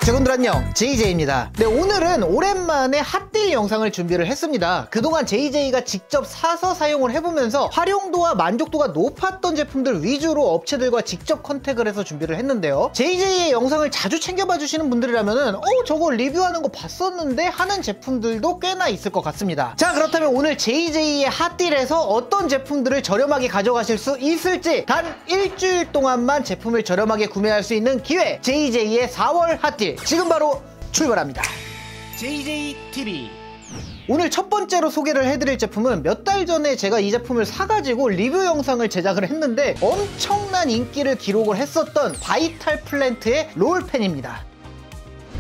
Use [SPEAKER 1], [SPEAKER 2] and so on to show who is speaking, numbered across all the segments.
[SPEAKER 1] 친구들 안녕, JJ입니다. 네, 오늘은 오랜만에 핫딜 영상을 준비를 했습니다. 그동안 JJ가 직접 사서 사용을 해보면서 활용도와 만족도가 높았던 제품들 위주로 업체들과 직접 컨택을 해서 준비를 했는데요. JJ의 영상을 자주 챙겨봐 주시는 분들이라면은 저거 리뷰하는 거 봤었는데 하는 제품들도 꽤나 있을 것 같습니다. 자, 그렇다면 오늘 JJ의 핫딜에서 어떤 제품들을 저렴하게 가져가실 수 있을지, 단 일주일 동안만 제품을 저렴하게 구매할 수 있는 기회, JJ의 4월 핫딜 지금 바로 출발합니다. JJTV. 오늘 첫 번째로 소개를 해드릴 제품은 몇 달 전에 제가 이 제품을 사가지고 리뷰 영상을 제작을 했는데 엄청난 인기를 기록을 했었던 바이탈 플랜트의 롤팬입니다.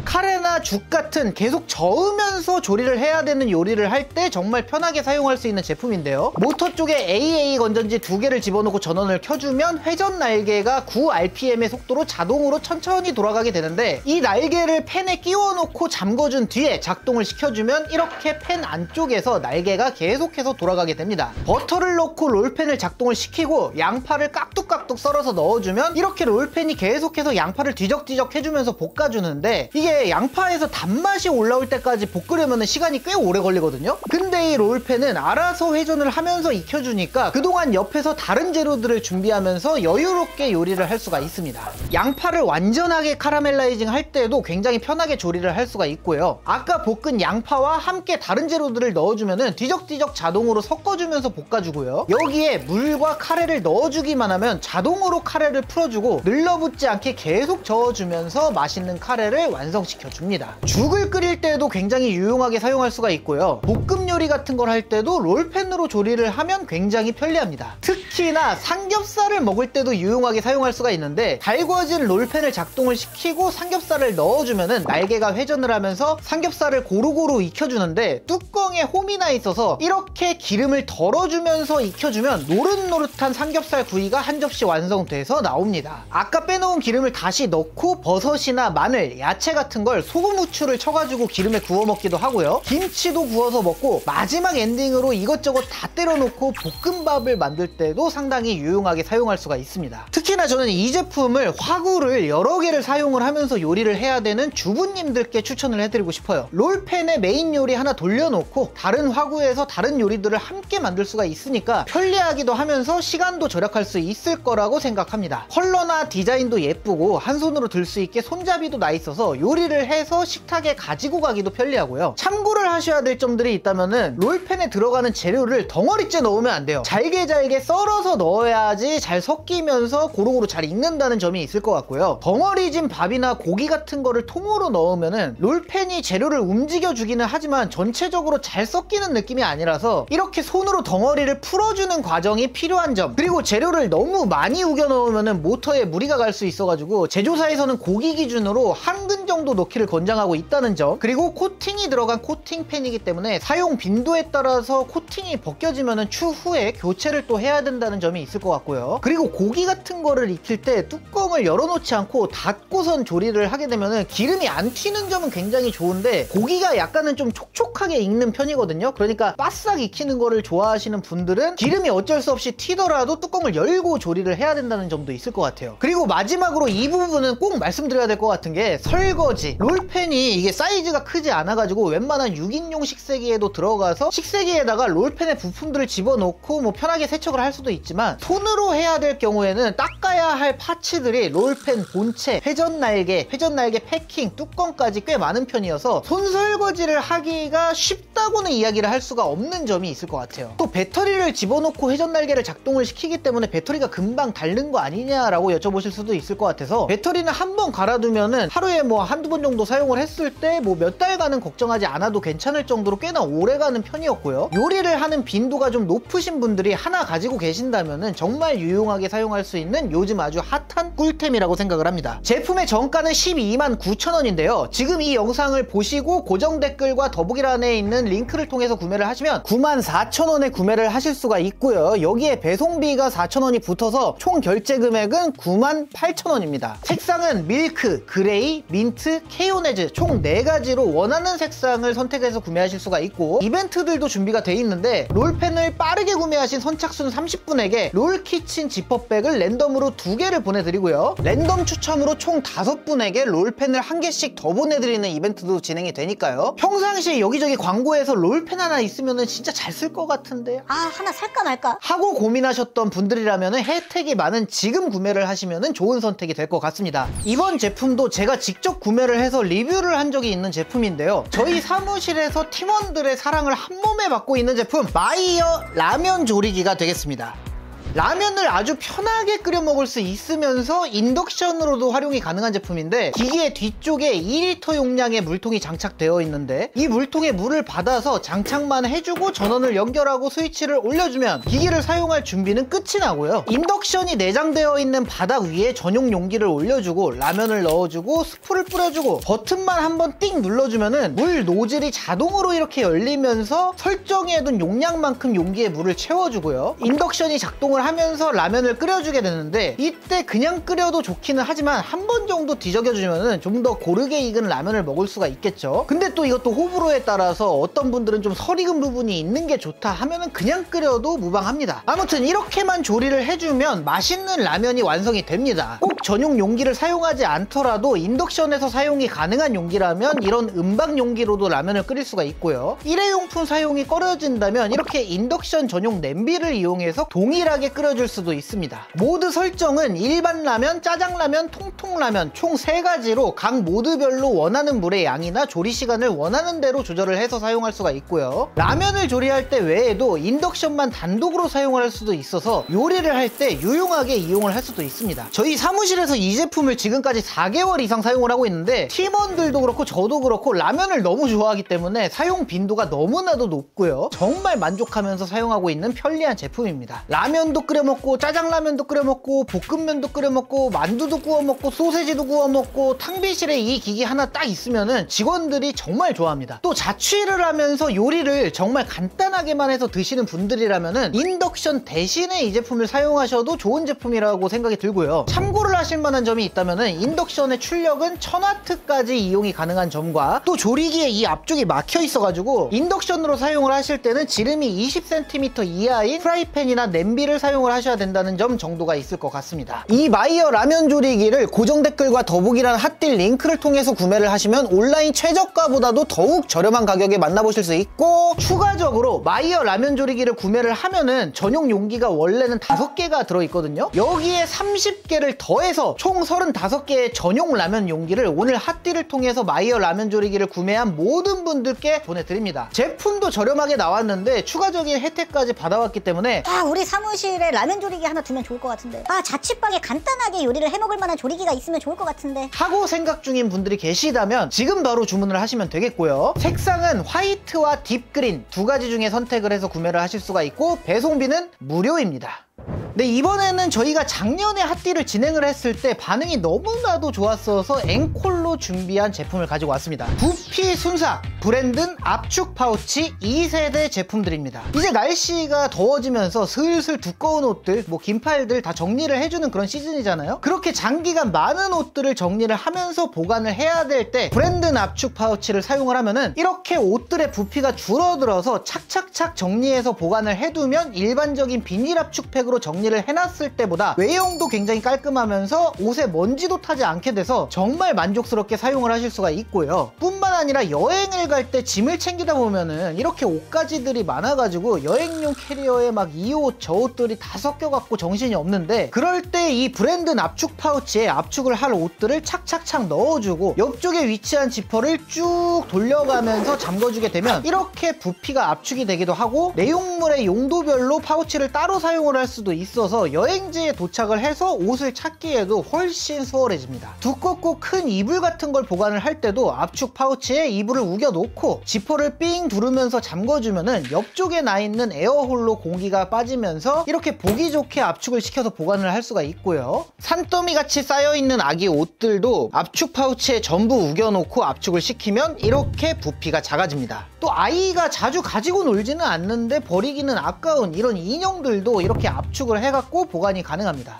[SPEAKER 1] 카레나 죽 같은 계속 저으면서 조리를 해야 되는 요리를 할 때 정말 편하게 사용할 수 있는 제품인데요. 모터 쪽에 AA 건전지 2개를 집어넣고 전원을 켜주면 회전 날개가 9rpm의 속도로 자동으로 천천히 돌아가게 되는데, 이 날개를 팬에 끼워 놓고 잠궈준 뒤에 작동을 시켜주면 이렇게 팬 안쪽에서 날개가 계속해서 돌아가게 됩니다. 버터를 넣고 롤팬을 작동을 시키고 양파를 깍둑깍둑 썰어서 넣어주면 이렇게 롤팬이 계속해서 양파를 뒤적뒤적 해주면서 볶아주는데, 이게 양파에서 단맛이 올라올 때까지 볶으려면 시간이 꽤 오래 걸리거든요. 근데 이 롤팬은 알아서 회전을 하면서 익혀주니까 그동안 옆에서 다른 재료들을 준비하면서 여유롭게 요리를 할 수가 있습니다. 양파를 완전하게 카라멜라이징 할 때도 굉장히 편하게 조리를 할 수가 있고요. 아까 볶은 양파와 함께 다른 재료들을 넣어주면 뒤적뒤적 자동으로 섞어주면서 볶아주고요. 여기에 물과 카레를 넣어주기만 하면 자동으로 카레를 풀어주고 늘러붙지 않게 계속 저어주면서 맛있는 카레를 완성시켜줍니다. 죽을 끓일 때도 굉장히 유용하게 사용할 수가 있고요. 볶음 요리 같은 걸 할 때도 롤팬으로 조리를 하면 굉장히 편리합니다. 특히나 삼겹살을 먹을 때도 유용하게 사용할 수가 있는데, 달궈진 롤팬을 작동을 시키고 삼겹살을 넣어주면 날개가 회전을 하면서 삼겹살을 고루고루 익혀주는데, 뚜껑에 홈이 나 있어서 이렇게 기름을 덜어주면서 익혀주면 노릇노릇한 삼겹살 구이가 한 접시 완성돼서 나옵니다. 아까 빼놓은 기름을 다시 넣고 버섯이나 마늘, 야채 같은 걸 소금 후추를 쳐가지고 기름에 구워 먹기도 하고요. 김치도 구워서 먹고 마지막 엔딩으로 이것저것 다 때려 놓고 볶음밥을 만들 때도 상당히 유용하게 사용할 수가 있습니다. 특히나 저는 이 제품을 화구를 여러 개를 사용을 하면서 요리를 해야 되는 주부님들께 추천을 해드리고 싶어요. 롤팬에 메인 요리 하나 돌려놓고 다른 화구에서 다른 요리들을 함께 만들 수가 있으니까 편리하기도 하면서 시간도 절약할 수 있을 거라고 생각합니다. 컬러나 디자인도 예쁘고 한 손으로 들 수 있게 손잡이도 나 있어서 요리를 해서 식탁에 가지고 가기도 편리하고요. 참고를 하셔야 될 점들이 있다면은 롤팬에 들어가는 재료를 덩어리째 넣으면 안 돼요. 잘게 썰어서 넣어야지 잘 섞이면서 고루고루 잘 익는다는 점이 있을 것 같고요. 덩어리진 밥이나 고기 같은 거를 통으로 넣으면은 롤팬이 재료를 움직여 주기는 하지만 전체적으로 잘 섞이는 느낌이 아니라서 이렇게 손으로 덩어리를 풀어주는 과정이 필요한 점, 그리고 재료를 너무 많이 우겨 넣으면은 모터에 무리가 갈 수 있어가지고 제조사에서는 고기 기준으로 한 근 정도 넣기를 권장하고 있다는 점, 그리고 코팅이 들어간 코팅팬이기 때문에 사용 빈도에 따라서 코팅이 벗겨지면 추후에 교체를 또 해야 된다는 점이 있을 것 같고요. 그리고 고기 같은 거를 익힐 때 뚜껑을 열어놓지 않고 닫고선 조리를 하게 되면 기름이 안 튀는 점은 굉장히 좋은데, 고기가 약간은 좀 촉촉하게 익는 편이거든요. 그러니까 바싹 익히는 거를 좋아하시는 분들은 기름이 어쩔 수 없이 튀더라도 뚜껑을 열고 조리를 해야 된다는 점도 있을 것 같아요. 그리고 마지막으로 이 부분은 꼭 말씀드려야 될 것 같은 게 설거지. 롤팬이 이게 사이즈가 크지 않아가지고 웬만한 6인용 식세기에도 들어가서 식세기에다가 롤팬의 부품들을 집어넣고 뭐 편하게 세척을 할 수도 있지만, 손으로 해야 될 경우에는 닦아야 할 파츠들이 롤팬 본체, 회전 날개 패킹, 뚜껑까지 꽤 많은 편이어서 손 설거지를 하기가 쉽다고는 이야기를 할 수가 없는 점이 있을 것 같아요. 또 배터리를 집어넣고 회전 날개를 작동을 시키기 때문에 배터리가 금방 닳는 거 아니냐라고 여쭤보실 수도 있을 것 같아서, 배터리는 한 번 갈아두면은 하루에 뭐 한두 번 정도 사용을 했을 때 뭐 몇 달간은 걱정하지 않아도 괜찮을 정도로 꽤나 오래가는 편이었고요. 요리를 하는 빈도가 좀 높으신 분들이 하나 가지고 계신다면은 정말 유용하게 사용할 수 있는 요즘 아주 핫한 꿀템이라고 생각을 합니다. 제품의 정가는 129,000원인데요 지금 이 영상을 보시고 고정 댓글과 더보기란에 있는 링크를 통해서 구매를 하시면 94,000원에 구매를 하실 수가 있고요. 여기에 배송비가 4,000원이 붙어서 총 결제 금액은 98,000원입니다. 색상은 밀크, 그레이, 민트, 케요네즈 총 4가지로 원하는 색상을 선택해서 구매하실 수가 있고, 이벤트들도 준비가 돼 있는데 롤팬을 빠르게 구매하신 선착순 30분에게 롤키친 지퍼백을 랜덤으로 롤펜도 2개를 보내드리고요. 랜덤 추첨으로 총 5분에게 롤펜을 1개씩 더 보내드리는 이벤트도 진행이 되니까요. 평상시에 여기저기 광고에서 롤펜 하나 있으면 진짜 잘 쓸 것 같은데
[SPEAKER 2] 하나 살까 말까
[SPEAKER 1] 하고 고민하셨던 분들이라면 혜택이 많은 지금 구매를 하시면 좋은 선택이 될 것 같습니다. 이번 제품도 제가 직접 구매를 해서 리뷰를 한 적이 있는 제품인데요. 저희 사무실에서 팀원들의 사랑을 한 몸에 받고 있는 제품 마이어 라면 조리기가 되겠습니다. 라면을 아주 편하게 끓여 먹을 수 있으면서 인덕션으로도 활용이 가능한 제품인데, 기계 뒤쪽에 2리터 용량의 물통이 장착되어 있는데 이 물통에 물을 받아서 장착만 해주고 전원을 연결하고 스위치를 올려주면 기기를 사용할 준비는 끝이 나고요. 인덕션이 내장되어 있는 바닥 위에 전용 용기를 올려주고 라면을 넣어주고 스프를 뿌려주고 버튼만 한번 띵 눌러주면은 물 노즐이 자동으로 이렇게 열리면서 설정해둔 용량만큼 용기에 물을 채워주고요. 인덕션이 작동을 하면서 라면을 끓여주게 되는데, 이때 그냥 끓여도 좋기는 하지만 한 번 정도 뒤적여주면 좀 더 고르게 익은 라면을 먹을 수가 있겠죠. 근데 또 이것도 호불호에 따라서 어떤 분들은 좀 설 익은 부분이 있는 게 좋다 하면은 그냥 끓여도 무방합니다. 아무튼 이렇게만 조리를 해주면 맛있는 라면이 완성이 됩니다. 꼭 전용 용기를 사용하지 않더라도 인덕션에서 사용이 가능한 용기라면 이런 은박 용기로도 라면을 끓일 수가 있고요. 일회용품 사용이 꺼려진다면 이렇게 인덕션 전용 냄비를 이용해서 동일하게 끓여줄 수도 있습니다. 모드 설정은 일반 라면, 짜장라면, 통통라면 총 3가지로 각 모드별로 원하는 물의 양이나 조리 시간을 원하는 대로 조절을 해서 사용할 수가 있고요. 라면을 조리할 때 외에도 인덕션만 단독으로 사용을 할 수도 있어서 요리를 할 때 유용하게 이용을 할 수도 있습니다. 저희 사무실에서 이 제품을 지금까지 4개월 이상 사용을 하고 있는데, 팀원들도 그렇고 저도 그렇고 라면을 너무 좋아하기 때문에 사용 빈도가 너무나도 높고요. 정말 만족하면서 사용하고 있는 편리한 제품입니다. 라면도 끓여 먹고 짜장라면도 끓여 먹고 볶음면도 끓여 먹고 만두도 구워 먹고 소세지도 구워 먹고, 탕비실에 이 기기 하나 딱 있으면은 직원들이 정말 좋아합니다. 또 자취를 하면서 요리를 정말 간단하게만 해서 드시는 분들이라면은 인덕션 대신에 이 제품을 사용하셔도 좋은 제품이라고 생각이 들고요. 참고를 하실 만한 점이 있다면은 인덕션의 출력은 1000W까지 이용이 가능한 점과, 또 조리기에 이 앞쪽이 막혀 있어가지고 인덕션으로 사용을 하실 때는 지름이 20cm 이하인 프라이팬이나 냄비를 사용을 하셔야 된다는 점 정도가 있을 것 같습니다. 이 마이어 라면 조리기를 고정 댓글과 더보기란 핫딜 링크를 통해서 구매를 하시면 온라인 최저가보다도 더욱 저렴한 가격에 만나보실 수 있고, 추가적으로 마이어 라면 조리기를 구매를 하면은 전용 용기가 원래는 5개가 들어있거든요. 여기에 30개를 더해서 총 35개의 전용 라면 용기를 오늘 핫딜을 통해서 마이어 라면 조리기를 구매한 모든 분들께 보내드립니다. 제품도 저렴하게 나왔는데 추가적인 혜택까지 받아왔기 때문에
[SPEAKER 2] 우리 사무실에 라면 조리기 하나 두면 좋을 것 같은데, 자취방에 간단하게 요리를 해먹을 만한 조리기가 있으면 좋을 것 같은데
[SPEAKER 1] 하고 생각 중인 분들이 계시다면 지금 바로 주문을 하시면 되겠고요. 색상은 화이트와 딥그린 2가지 중에 선택을 해서 구매를 하실 수가 있고, 배송비는 무료입니다. 네, 이번에는 저희가 작년에 핫딜을 진행을 했을 때 반응이 너무나도 좋았어서 앵콜로 준비한 제품을 가지고 왔습니다. 부피 순삭 브랜든 압축 파우치 2세대 제품들입니다. 이제 날씨가 더워지면서 슬슬 두꺼운 옷들, 긴팔들 다 정리를 해주는 그런 시즌이잖아요. 그렇게 장기간 많은 옷들을 정리를 하면서 보관을 해야 될 때 브랜든 압축 파우치를 사용을 하면은 이렇게 옷들의 부피가 줄어들어서 착착착 정리해서 보관을 해두면 일반적인 비닐 압축팩으로 정리를 해놨을 때보다 외형도 굉장히 깔끔하면서 옷에 먼지도 타지 않게 돼서 정말 만족스럽게 사용을 하실 수가 있고요. 뿐만 아니라 여행을 갈 때 짐을 챙기다 보면은 이렇게 옷가지들이 많아가지고 여행용 캐리어에 막 이 옷 저 옷들이 다 섞여갖고 정신이 없는데, 그럴 때 이 브랜든 압축 파우치에 압축을 할 옷들을 착착착 넣어주고 옆쪽에 위치한 지퍼를 쭉 돌려가면서 잠궈주게 되면 이렇게 부피가 압축이 되기도 하고, 내용물의 용도별로 파우치를 따로 사용을 할 수도 있어서 여행지에 도착을 해서 옷을 찾기에도 훨씬 수월해집니다. 두껍고 큰 이불 같은 걸 보관을 할 때도 압축 파우치에 이불을 우겨 놓고 지퍼를 삥 두르면서 잠궈주면은 옆쪽에 나 있는 에어홀로 공기가 빠지면서 이렇게 보기 좋게 압축을 시켜서 보관을 할 수가 있고요. 산더미 같이 쌓여있는 아기 옷들도 압축 파우치에 전부 우겨 놓고 압축을 시키면 이렇게 부피가 작아집니다. 또 아이가 자주 가지고 놀지는 않는데 버리기는 아까운 이런 인형들도 이렇게 압축을 해갖고 보관이 가능합니다.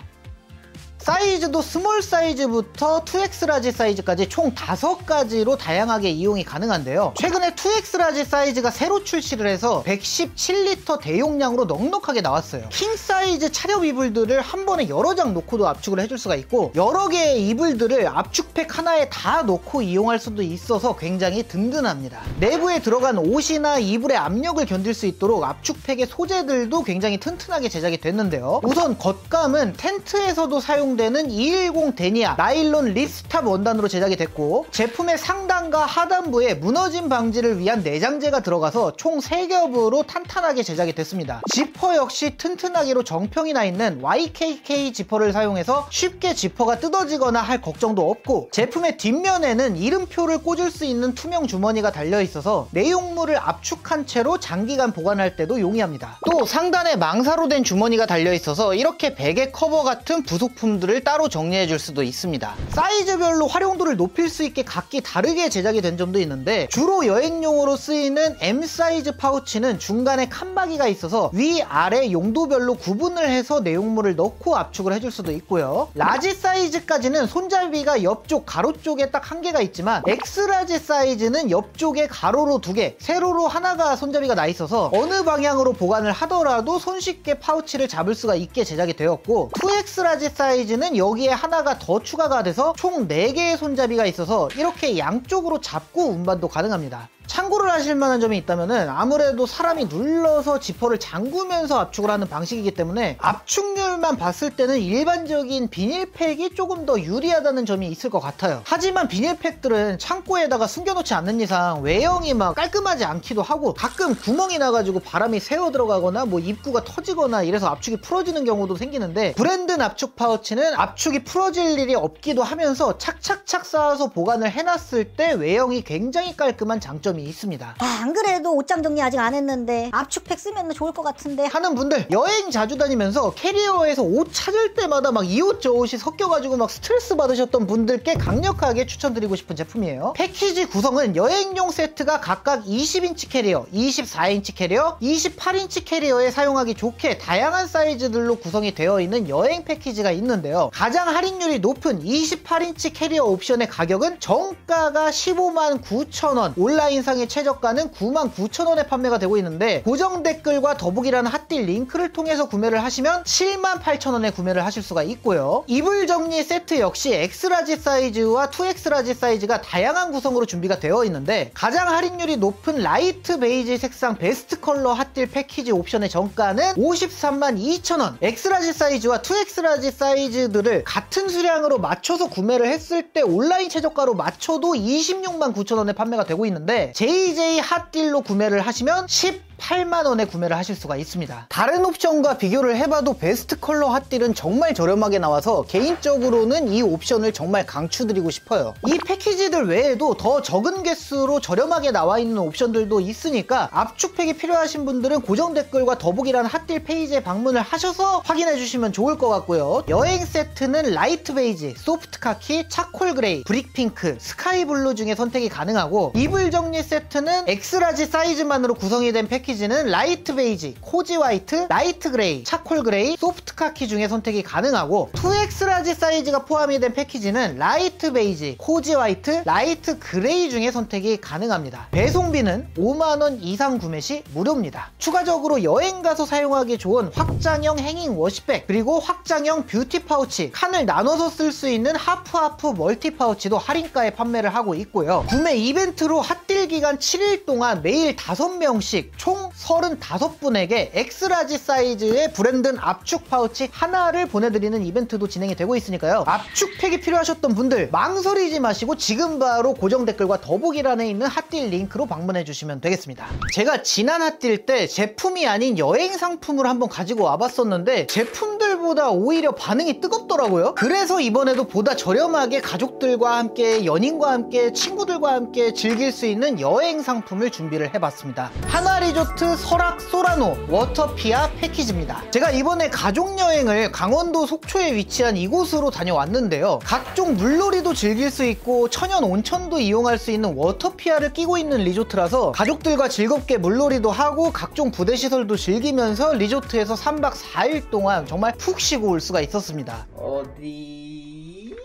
[SPEAKER 1] 사이즈도 스몰 사이즈부터 2X 라지 사이즈까지 총 5가지로 다양하게 이용이 가능한데요. 최근에 2X 라지 사이즈가 새로 출시를 해서 117L 대용량으로 넉넉하게 나왔어요. 킹 사이즈 차렵 이불들을 한 번에 여러 장 놓고도 압축을 해줄 수가 있고, 여러 개의 이불들을 압축팩 하나에 다 놓고 이용할 수도 있어서 굉장히 든든합니다. 내부에 들어간 옷이나 이불의 압력을 견딜 수 있도록 압축팩의 소재들도 굉장히 튼튼하게 제작이 됐는데요. 우선 겉감은 텐트에서도 사용되는 210 데니아 나일론 립스탑 원단으로 제작이 됐고, 제품의 상단과 하단부에 무너짐 방지를 위한 내장재가 들어가서 총 3겹으로 탄탄하게 제작이 됐습니다. 지퍼 역시 튼튼하기로 정평이 나 있는 YKK 지퍼를 사용해서 쉽게 지퍼가 뜯어지거나 할 걱정도 없고, 제품의 뒷면에는 이름표를 꽂을 수 있는 투명 주머니가 달려있어서 내용물을 압축한 채로 장기간 보관할 때도 용이합니다. 또 상단에 망사로 된 주머니가 달려있어서 이렇게 베개 커버 같은 부속품들을 따로 정리해줄 수도 있습니다. 사이즈별로 활용도를 높일 수 있게 각기 다르게 제작이 된 점도 있는데, 주로 여행용으로 쓰이는 M 사이즈 파우치는 중간에 칸막이가 있어서 위아래 용도별로 구분을 해서 내용물을 넣고 압축을 해줄 수도 있고요. 라지 사이즈까지는 손잡이가 옆쪽 가로 쪽에 딱 1개가 있지만, X 라지 사이즈는 옆쪽에 가로로 2개, 세로로 하나가 손잡이가 나 있어서 어느 방향으로 보관을 하더라도 손쉽게 파우치를 잡을 수가 있게 제작이 되었고, 2X 라지 사이즈는 여기에 하나가 더 추가가 돼서 총 4개의 손잡이가 있어서 이렇게 양쪽으로 잡고 운반도 가능합니다. 참고를 하실 만한 점이 있다면은, 아무래도 사람이 눌러서 지퍼를 잠그면서 압축을 하는 방식이기 때문에 압축률만 봤을 때는 일반적인 비닐팩이 조금 더 유리하다는 점이 있을 것 같아요. 하지만 비닐팩들은 창고에다가 숨겨놓지 않는 이상 외형이 막 깔끔하지 않기도 하고, 가끔 구멍이 나가지고 바람이 새어 들어가거나 뭐 입구가 터지거나 이래서 압축이 풀어지는 경우도 생기는데, 브랜든 압축 파우치는 압축이 풀어질 일이 없기도 하면서 착착착 쌓아서 보관을 해놨을 때 외형이 굉장히 깔끔한 장점이 있습니다.
[SPEAKER 2] 안 그래도 옷장 정리 아직 안 했는데 압축팩 쓰면 좋을 것 같은데
[SPEAKER 1] 하는 분들, 여행 자주 다니면서 캐리어에서 옷 찾을 때마다 막 이 옷 저 옷이 섞여가지고 막 스트레스 받으셨던 분들께 강력하게 추천드리고 싶은 제품이에요. 패키지 구성은 여행용 세트가 각각 20인치 캐리어, 24인치 캐리어, 28인치 캐리어에 사용하기 좋게 다양한 사이즈들로 구성이 되어 있는 여행 패키지가 있는데요. 가장 할인율이 높은 28인치 캐리어 옵션의 가격은 정가가 159,000원, 온라인 상의 최저가는 99,000원에 판매가 되고 있는데, 고정 댓글과 더보기라는 핫딜 링크를 통해서 구매를 하시면 78,000원에 구매를 하실 수가 있고요. 이불 정리 세트 역시 X라지 사이즈와 2X 라지 사이즈가 다양한 구성으로 준비가 되어 있는데, 가장 할인율이 높은 라이트 베이지 색상 베스트 컬러 핫딜 패키지 옵션의 정가는 532,000원, X라지 사이즈와 2X 라지 사이즈들을 같은 수량으로 맞춰서 구매를 했을 때 온라인 최저가로 맞춰도 269,000원에 판매가 되고 있는데, JJ 핫딜로 구매를 하시면 18만원에 구매를 하실 수가 있습니다. 다른 옵션과 비교를 해봐도 베스트 컬러 핫딜은 정말 저렴하게 나와서 개인적으로는 이 옵션을 정말 강추드리고 싶어요. 이 패키지들 외에도 더 적은 개수로 저렴하게 나와 있는 옵션들도 있으니까 압축팩이 필요하신 분들은 고정 댓글과 더보기라는 핫딜 페이지에 방문을 하셔서 확인해 주시면 좋을 것 같고요. 여행 세트는 라이트 베이지, 소프트 카키, 차콜 그레이, 브릭 핑크, 스카이 블루 중에 선택이 가능하고, 이불 정리 세트는 X라지 사이즈만으로 구성이 된 패키지는 라이트 베이지, 코지 화이트, 라이트 그레이, 차콜 그레이, 소프트 카키 중에 선택이 가능하고, 2X 라지 사이즈가 포함이 된 패키지는 라이트 베이지, 코지 화이트, 라이트 그레이 중에 선택이 가능합니다. 배송비는 5만원 이상 구매 시 무료입니다. 추가적으로 여행 가서 사용하기 좋은 확장형 행잉 워시백, 그리고 확장형 뷰티 파우치, 칸을 나눠서 쓸 수 있는 하프하프 멀티 파우치도 할인가에 판매를 하고 있고요. 구매 이벤트로 핫딜 기간 7일 동안 매일 5명씩 총 35분에게 X라지 사이즈의 브랜든 압축 파우치 하나를 보내드리는 이벤트도 진행이 되고 있으니까요. 압축팩이 필요하셨던 분들 망설이지 마시고 지금 바로 고정 댓글과 더보기란에 있는 핫딜 링크로 방문해 주시면 되겠습니다. 제가 지난 핫딜 때 제품이 아닌 여행 상품을 한번 가지고 와봤었는데 제품들보다 오히려 반응이 뜨겁더라고요. 그래서 이번에도 보다 저렴하게 가족들과 함께, 연인과 함께, 친구들과 함께 즐길 수 있는 여행 상품을 준비를 해봤습니다. 하나리조트 설악 소라노 워터피아 패키지입니다. 제가 이번에 가족여행을 강원도 속초에 위치한 이곳으로 다녀왔는데요. 각종 물놀이도 즐길 수 있고 천연 온천도 이용할 수 있는 워터피아를 끼고 있는 리조트라서 가족들과 즐겁게 물놀이도 하고 각종 부대시설도 즐기면서 리조트에서 3박 4일 동안 정말 푹 쉬고 올 수가 있었습니다.
[SPEAKER 3] 어디?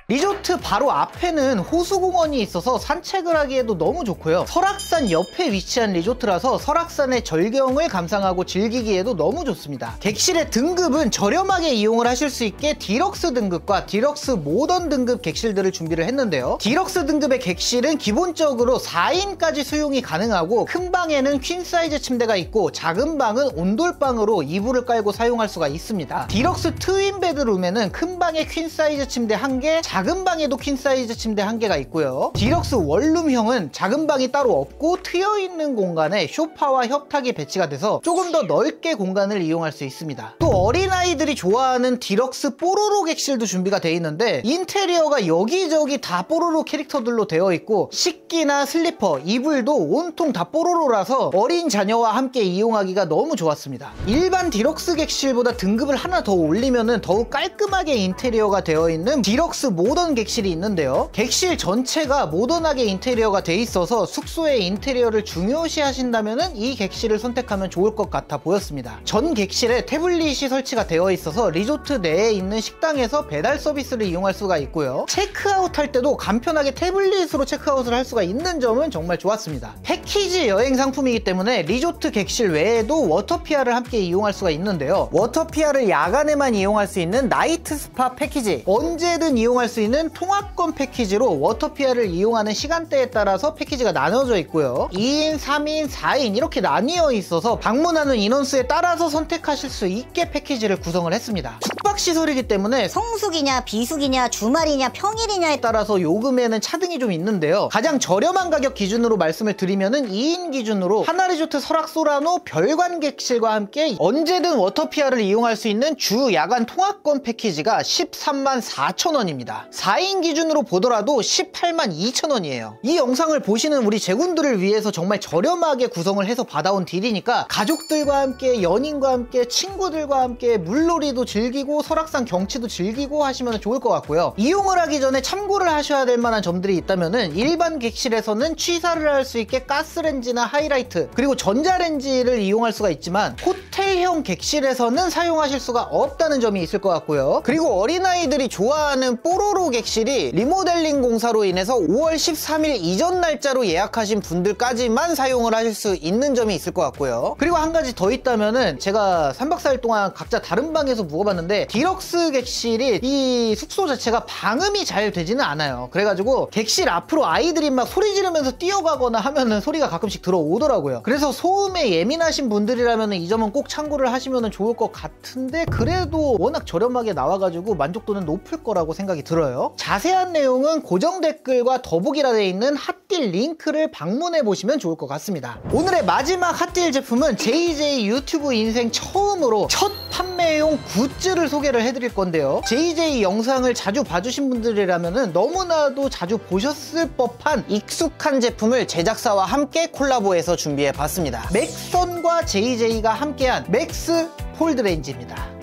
[SPEAKER 1] 리조트 바로 앞에는 호수공원이 있어서 산책을 하기에도 너무 좋고요. 설악산 옆에 위치한 리조트라서 설악산의 절경을 감상하고 즐기기에도 너무 좋습니다. 객실의 등급은 저렴하게 이용을 하실 수 있게 디럭스 등급과 디럭스 모던 등급 객실들을 준비를 했는데요. 디럭스 등급의 객실은 기본적으로 4인까지 수용이 가능하고 큰 방에는 퀸 사이즈 침대가 있고 작은 방은 온돌방으로 이불을 깔고 사용할 수가 있습니다. 디럭스 트윈 베드룸에는 큰 방에 퀸 사이즈 침대 1개, 작은 방에도 퀸 사이즈 침대 1개가 있고요. 디럭스 원룸형은 작은 방이 따로 없고 트여있는 공간에 소파와 협탁이 배치가 돼서 조금 더 넓게 공간을 이용할 수 있습니다. 또 어린아이들이 좋아하는 디럭스 뽀로로 객실도 준비가 되어 있는데 인테리어가 여기저기 다 뽀로로 캐릭터들로 되어 있고 식기나 슬리퍼, 이불도 온통 다 뽀로로라서 어린 자녀와 함께 이용하기가 너무 좋았습니다. 일반 디럭스 객실보다 등급을 하나 더 올리면 더욱 깔끔하게 인테리어가 되어 있는 디럭스 모던 객실이 있는데요. 객실 전체가 모던하게 인테리어가 돼 있어서 숙소의 인테리어를 중요시 하신다면 이 객실을 선택하면 좋을 것 같아 보였습니다. 전 객실에 태블릿이 설치가 되어 있어서 리조트 내에 있는 식당에서 배달 서비스를 이용할 수가 있고요. 체크아웃 할 때도 간편하게 태블릿으로 체크아웃을 할 수가 있는 점은 정말 좋았습니다. 패키지 여행 상품이기 때문에 리조트 객실 외에도 워터피아를 함께 이용할 수가 있는데요. 워터피아를 야간에만 이용할 수 있는 나이트 스파 패키지, 언제든 이용할 수 있는 통합권 패키지로 워터피아를 이용하는 시간대에 따라서 패키지가 나눠져 있고요. 2인, 3인, 4인 이렇게 나뉘어 있어서 방문하는 인원수에 따라서 선택하실 수 있게 패키지를 구성을 했습니다. 숙박시설이기 때문에
[SPEAKER 2] 성수기냐 비수기냐 주말이냐 평일이냐에
[SPEAKER 1] 따라서 요금에는 차등이 좀 있는데요. 가장 저렴한 가격 기준으로 말씀을 드리면은 2인 기준으로 하나리조트 설악소라노 별관 객실과 함께 언제든 워터피아를 이용할 수 있는 주 야간 통합권 패키지가 134,000원입니다. 4인 기준으로 보더라도 182,000원이에요. 이 영상을 보시는 우리 제군들을 위해서 정말 저렴하게 구성을 해서 받아온 딜이니까 가족들과 함께, 연인과 함께, 친구들과 함께 물놀이도 즐기고 설악산 경치도 즐기고 하시면 좋을 것 같고요. 이용을 하기 전에 참고를 하셔야 될 만한 점들이 있다면은 일반 객실에서는 취사를 할 수 있게 가스렌지나 하이라이트 그리고 전자레인지를 이용할 수가 있지만 호텔형 객실에서는 사용하실 수가 없다는 점이 있을 것 같고요. 그리고 어린아이들이 좋아하는 뽀로로 객실이 리모델링 공사로 인해서 5월 13일 이전 날짜로 예약하신 분들까지만 사용을 하실 수 있는 점이 있을 것 같고요. 그리고 한 가지 더 있다면은 제가 3박 4일 동안 각자 다른 방에서 묵어봤는데 디럭스 객실이 이 숙소 자체가 방음이 잘 되지는 않아요. 그래가지고 객실 앞으로 아이들이 막 소리 지르면서 뛰어가거나 하면은 소리가 가끔씩 들어오더라고요. 그래서 소음에 예민하신 분들이라면 이 점은 꼭 참고를 하시면 좋을 것 같은데 그래도 워낙 저렴하게 나와가지고 만족도는 높을 거라고 생각이 들어요. 자세한 내용은 고정 댓글과 더보기라 되어 있는 핫딜 링크를 방문해 보시면 좋을 것 같습니다. 오늘의 마지막 핫딜 제품은 JJ 유튜브 인생 처음으로 첫 판매용 굿즈를 소개를 해드릴 건데요. JJ 영상을 자주 봐주신 분들이라면 너무나도 자주 보셨을 법한 익숙한 제품을 제작사와 함께 콜라보해서 준비해 봤습니다. 맥선과 JJ가 함께한 맥스 폴드레인지입니다.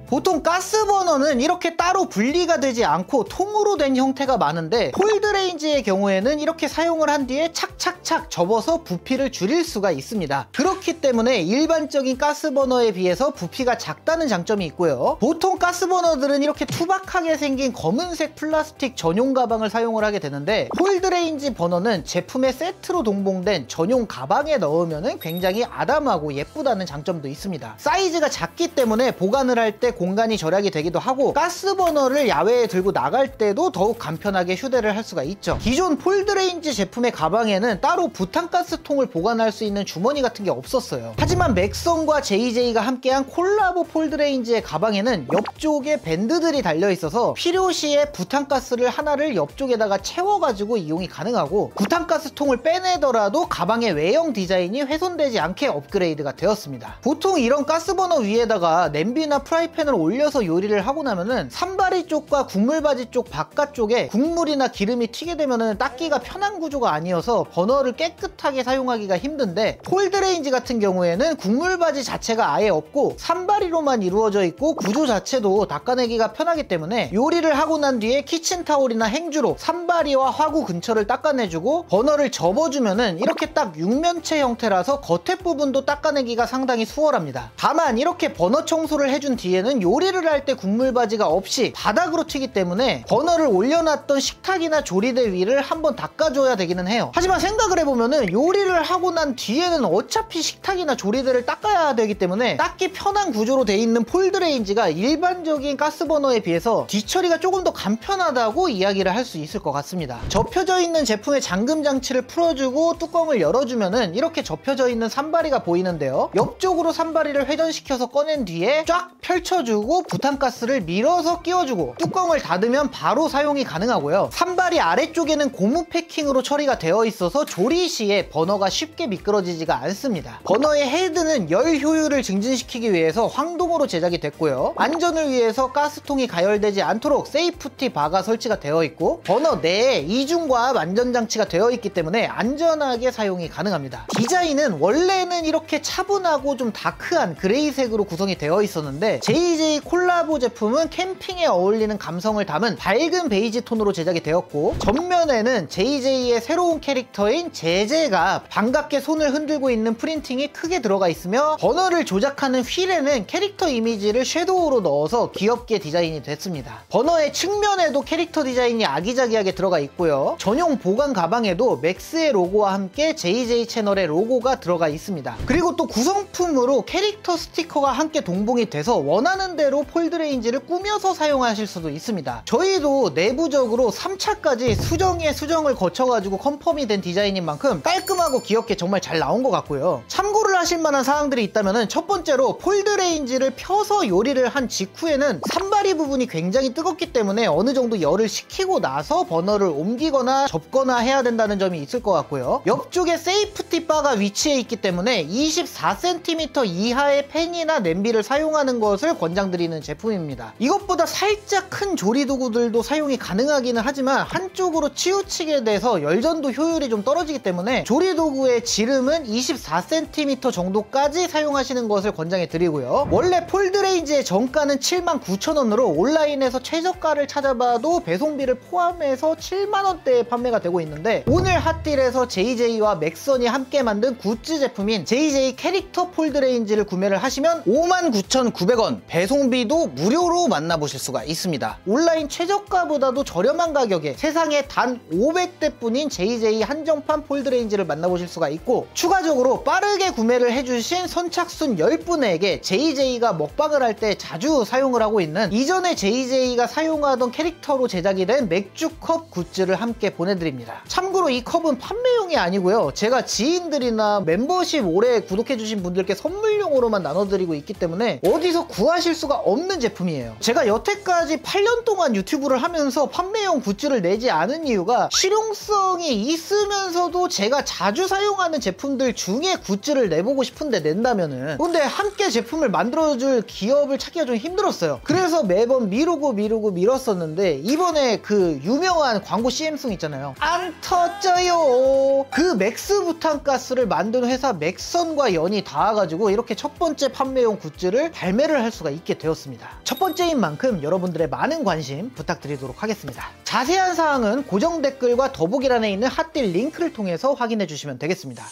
[SPEAKER 1] 보통 가스버너는 이렇게 따로 분리가 되지 않고 통으로 된 형태가 많은데 폴드레인지의 경우에는 이렇게 사용을 한 뒤에 착착착 접어서 부피를 줄일 수가 있습니다. 그렇기 때문에 일반적인 가스버너에 비해서 부피가 작다는 장점이 있고요. 보통 가스버너들은 이렇게 투박하게 생긴 검은색 플라스틱 전용 가방을 사용을 하게 되는데 폴드레인지 버너는 제품의 세트로 동봉된 전용 가방에 넣으면 굉장히 아담하고 예쁘다는 장점도 있습니다. 사이즈가 작기 때문에 보관을 할 때 공간이 절약이 되기도 하고 가스버너를 야외에 들고 나갈 때도 더욱 간편하게 휴대를 할 수가 있죠. 기존 폴드레인지 제품의 가방에는 따로 부탄가스통을 보관할 수 있는 주머니 같은 게 없었어요. 하지만 맥선과 JJ가 함께한 콜라보 폴드레인지의 가방에는 옆쪽에 밴드들이 달려 있어서 필요시에 부탄가스를 하나를 옆쪽에다가 채워가지고 이용이 가능하고 부탄가스통을 빼내더라도 가방의 외형 디자인이 훼손되지 않게 업그레이드가 되었습니다. 보통 이런 가스버너 위에다가 냄비나 프라이팬을 프라이팬을 올려서 요리를 하고 나면은 산바리 쪽과 국물바지 쪽 바깥쪽에 국물이나 기름이 튀게 되면은 닦기가 편한 구조가 아니어서 버너를 깨끗하게 사용하기가 힘든데, 폴드레인지 같은 경우에는 국물바지 자체가 아예 없고 산바리로만 이루어져 있고 구조 자체도 닦아내기가 편하기 때문에 요리를 하고 난 뒤에 키친타올이나 행주로 산바리와 화구 근처를 닦아내주고 버너를 접어주면은 이렇게 딱 육면체 형태라서 겉에 부분도 닦아내기가 상당히 수월합니다. 다만 이렇게 버너 청소를 해준 뒤에는 요리를 할 때 국물바지가 없이 바닥으로 튀기 때문에 버너를 올려놨던 식탁이나 조리대 위를 한번 닦아줘야 되기는 해요. 하지만 생각을 해보면은 요리를 하고 난 뒤에는 어차피 식탁이나 조리대를 닦아야 되기 때문에 닦기 편한 구조로 돼 있는 폴드레인지가 일반적인 가스버너에 비해서 뒤처리가 조금 더 간편하다고 이야기를 할 수 있을 것 같습니다. 접혀져 있는 제품의 잠금 장치를 풀어주고 뚜껑을 열어주면은 이렇게 접혀져 있는 산바리가 보이는데요. 옆쪽으로 산바리를 회전시켜서 꺼낸 뒤에 쫙 펼쳐주고 부탄가스를 밀어서 끼워주고 뚜껑을 닫으면 바로 사용이 가능하고요. 산바리 아래쪽에는 고무 패킹으로 처리가 되어 있어서 조리 시에 버너가 쉽게 미끄러지지가 않습니다. 버너의 헤드는 열 효율을 증진시키기 위해서 황동으로 제작이 됐고요. 안전을 위해서 가스통이 가열되지 않도록 세이프티 바가 설치가 되어 있고 버너 내에 이중과압 안전장치가 되어 있기 때문에 안전하게 사용이 가능합니다. 디자인은 원래는 이렇게 차분하고 좀 다크한 그레이색으로 구성이 되어 있었는데 JJ 콜라보 제품은 캠핑에 어울리는 감성을 담은 밝은 베이지 톤으로 제작이 되었고, 전면에는 JJ의 새로운 캐릭터인 제제가 반갑게 손을 흔들고 있는 프린팅이 크게 들어가 있으며 버너를 조작하는 휠에는 캐릭터 이미지를 섀도우로 넣어서 귀엽게 디자인이 됐습니다. 버너의 측면에도 캐릭터 디자인이 아기자기하게 들어가 있고요. 전용 보관 가방에도 맥스의 로고와 함께 JJ 채널의 로고가 들어가 있습니다. 그리고 또 구성품으로 캐릭터 스티커가 함께 동봉이 돼서 원하는 대로 폴드레인지를 꾸며서 사용하실 수도 있습니다. 저희도 내부적으로 3차까지 수정에 수정을 거쳐가지고 컨펌이 된 디자인인 만큼 깔끔하고 귀엽게 정말 잘 나온 것 같고요. 참고를 하실 만한 사항들이 있다면 첫 번째로 폴드레인지를 펴서 요리를 한 직후에는 산바리 부분이 굉장히 뜨겁기 때문에 어느 정도 열을 식히고 나서 버너를 옮기거나 접거나 해야 된다는 점이 있을 것 같고요. 옆쪽에 세이프티 바가 위치해 있기 때문에 24cm 이하의 팬이나 냄비를 사용하는 것을 권장드리는 제품입니다. 이것보다 살짝 큰 조리도구들도 사용이 가능하기는 하지만 한쪽으로 치우치게 돼서 열전도 효율이 좀 떨어지기 때문에 조리도구의 지름은 24cm 정도까지 사용하시는 것을 권장해 드리고요. 원래 폴드레인지의 정가는 79,000원으로 온라인에서 최저가를 찾아봐도 배송비를 포함해서 7만원대에 판매가 되고 있는데, 오늘 핫딜에서 JJ와 맥선이 함께 만든 굿즈 제품인 JJ 캐릭터 폴드레인지를 구매를 하시면 59,900원, 배송비도 무료로 만나보실 수가 있습니다. 온라인 최저가보다도 저렴한 가격에 세상에 단 500대뿐인 JJ 한정판 폴드레인지를 만나보실 수가 있고, 추가적으로 빠르게 구매를 해주신 선착순 10분에게 JJ가 먹방을 할 때 자주 사용을 하고 있는 이전에 JJ가 사용하던 캐릭터로 제작이 된 맥주컵 굿즈를 함께 보내드립니다. 참고로 이 컵은 판매용이 아니고요, 제가 지인들이나 멤버십 오래 구독해주신 분들께 선물용으로만 나눠드리고 있기 때문에 어디서 구하실 수가 없는 제품이에요. 제가 여태까지 8년 동안 유튜브를 하면서 판매용 굿즈를 내지 않은 이유가 실용성이 있으면서도 제가 자주 사용하는 제품들 중에 굿즈를 내보고 싶은데 낸다면은, 근데 함께 제품을 만들어줄 기업을 찾기가 좀 힘들었어요. 그래서 매번 미뤘었는데 이번에 그 유명한 광고 CM송 있잖아요. 안 터져요. 그 맥스 부탄가스를 만든 회사 맥선과 연이 닿아가지고 이렇게 첫 번째 판매용 굿즈를 발매를 할 수가 있게 되었습니다. 첫 번째인 만큼 여러분들의 많은 관심 부탁드리도록 하겠습니다. 자세한 사항은 고정 댓글과 더보기란에 있는 핫딜 링크를 통해서 확인해 주시면 되겠습니다.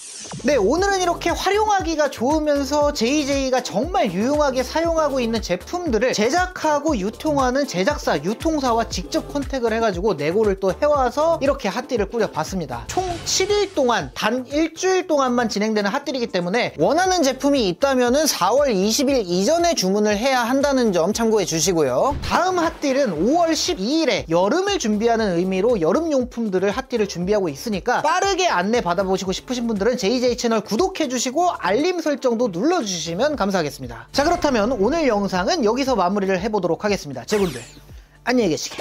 [SPEAKER 1] 네, 오늘은 이렇게 활용하기가 좋으면서 JJ가 정말 유용하게 사용하고 있는 제품들을 제작하고 유통하는 제작사, 유통사와 직접 컨택을 해가지고 내고를 또 해와서 이렇게 핫딜을 꾸려봤습니다. 총 7일 동안, 단 일주일 동안만 진행되는 핫딜이기 때문에 원하는 제품이 있다면은 4월 20일 이전에 주문을 해야 한다는 점 참고해 주시고요. 다음 핫딜은 5월 12일에 여름을 준비하는 의미로 여름용품들을 핫딜을 준비하고 있으니까 빠르게 안내 받아보시고 싶으신 분들은 JJ 채널 구독해주시고 알림 설정도 눌러주시면 감사하겠습니다. 자, 그렇다면 오늘 영상은 여기서 마무리를 해보도록 하겠습니다. 제군들 안녕히 계시게.